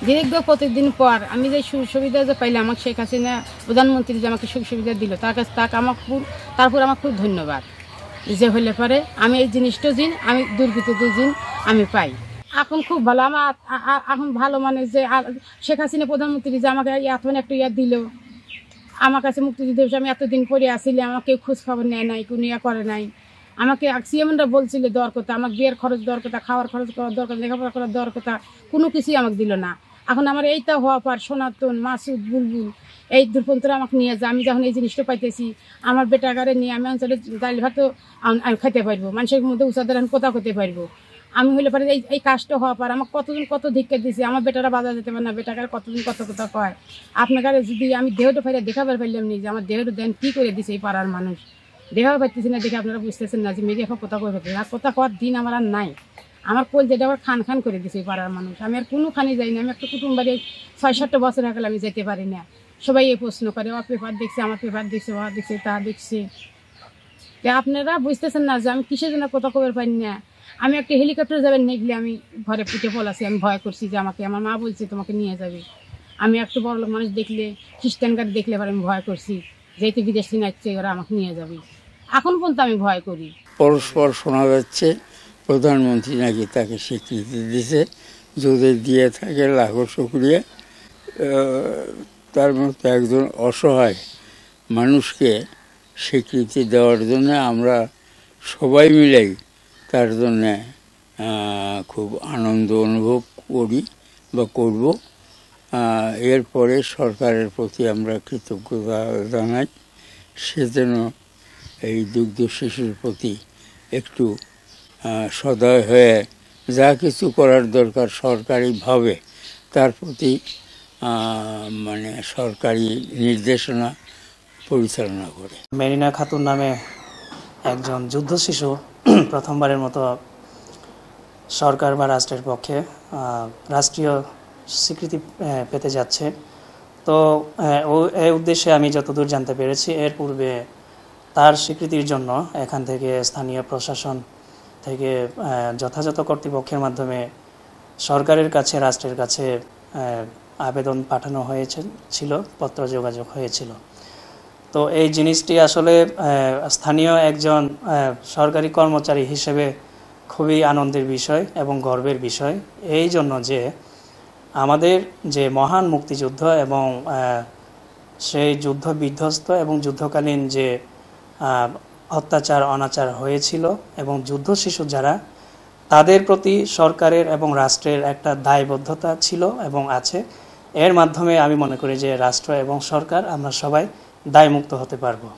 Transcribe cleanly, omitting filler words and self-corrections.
দীর্ঘ প্রতিদিন পর আমি যে সুযোগ সুবিধা যে পাইলাম, আমাকে শেখ হাসিনা প্রধানমন্ত্রী যে আমাকে সুযোগ সুবিধা দিল, তার কাছে তারপর আমার খুব ধন্যবাদ যে হলে পরে আমি এই জিনিসটা আমি দুর্গতিতে আমি পাই। এখন খুব ভালো আমার এখন ভালো মানে যে শেখ হাসিনা প্রধানমন্ত্রী যে আমাকে এখন একটা দিল, আমার কাছে মুক্তিযুদ্ধ আমি এতদিন পরে আসলে আমাকে খোঁজ খবর নেয় নাই, কোনো করে নাই। আমাকে সিএমরা বলছিল দেওয়ার কথা, আমার বিয়ের খরচ দেওয়ার কথা, খাওয়ার খরচ করার দরকার, লেখাপড়া করার দেওয়ার কথা, কোনো কিছুই আমাকে দিল না। এখন আমার এইটা হওয়া পর সনাতন, মাসুদ, বুলবুল এই দুর্পন্তরা আমাকে নিয়ে যায়। আমি যখন এই জিনিসটা পাইতেছি, আমার বেটাগারে নিয়ে আমি অঞ্চলে ডাল ভাতও আমি খেতে পারবো, মানুষের মধ্যে উষাদের আমি কোথাও খেতে পারবো। আমি হলে পারে এই কাজটা হওয়া পর আমার কতজন কত ধিক্কা দিয়েছি, আমার বেটারা বাজার যেতে পারে না, বেটাকার কতজন কত কথা কয়। আপনার যদি আমি দেহটা ফাইলে দেখাবার পারলাম নি যে আমার দেহটা দেন কী করে দিছে এই পাড়ার মানুষ, দেখাবার পারতেছি না দেখে আপনারা বুঝতেছেন না যে মেয়ে এখন কোথা করে পারতেছে আর কোথা কর দিন আমার আর নাই। আমার কোল যেটা আবার খান খান করে দিছে এই পাড়ার মানুষ। আমি আর কোনো খানি যাই না, আমি একটা কুটুম বাড়ি 6-7 বছর আগে আমি যেতে পারি না। সবাই এই প্রশ্ন করে, ও পেপার দেখছে, আমার পেপার দেখছে, ও দেখছে, তা দেখছে। আপনারা বুঝতেছেন না যে আমি কিসের জন্য কোথা খবর পাই না। আমি একটা হেলিকপ্টার যাবেন নিয়ে আমি ঘরে পিঠে পলাছি, আমি ভয় করছি যে আমাকে আমার মা বলছে তোমাকে নিয়ে যাবে। আমি একটু বড় লোক মানুষ দেখলে, খ্রিস্টান গাড়ি দেখলে এবার আমি ভয় করছি যেহেতু বিদেশি নাচছে ওরা আমাকে নিয়ে যাবে। এখন পর্যন্ত আমি ভয় করি। পরস্পর শোনা যাচ্ছে প্রধানমন্ত্রী নাকি তাকে স্বীকৃতি দিছে, যদি দিয়ে থাকে লাখো শুকরিয়া। তার মতো একজন অসহায় মানুষকে স্বীকৃতি দেওয়ার জন্য আমরা সবাই মিলেই তার জন্যে খুব আনন্দ অনুভব করি বা করব। এরপরে সরকারের প্রতি আমরা কৃতজ্ঞতা জানাই, সে যেন এই দুগ্ধ শিশুর প্রতি একটু সদয় হয়ে যা কিছু করার দরকার সরকারিভাবে তার প্রতি মানে সরকারি নির্দেশনা পরিচালনা করে। মেরিনা খাতুন নামে একজন যুদ্ধ শিশু প্রথমবারের মতো সরকার বা রাষ্ট্রের পক্ষে রাষ্ট্রীয় স্বীকৃতি পেতে যাচ্ছে। তো এই উদ্দেশ্যে আমি যতদূর জানতে পেরেছি, এর পূর্বে তার স্বীকৃতির জন্য এখান থেকে স্থানীয় প্রশাসন থেকে যথাযথ কর্তৃপক্ষের মাধ্যমে সরকারের কাছে, রাষ্ট্রের কাছে আবেদন পাঠানো ছিল, পত্র যোগাযোগ হয়েছিল। তো এই জিনিসটি আসলে স্থানীয় একজন সরকারি কর্মচারী হিসেবে খুবই আনন্দের বিষয় এবং গর্বের বিষয়, এই জন্য যে আমাদের যে মহান মুক্তিযুদ্ধ এবং সেই যুদ্ধ বিধ্বস্ত এবং যুদ্ধকালীন যে অত্যাচার অনাচার হয়েছিল এবং যুদ্ধ শিশু যারা, তাদের প্রতি সরকারের এবং রাষ্ট্রের একটা দায়বদ্ধতা ছিল এবং আছে। এর মাধ্যমে আমি মনে করি যে রাষ্ট্র এবং সরকার আমরা সবাই দায়মুক্ত হতে পারবো।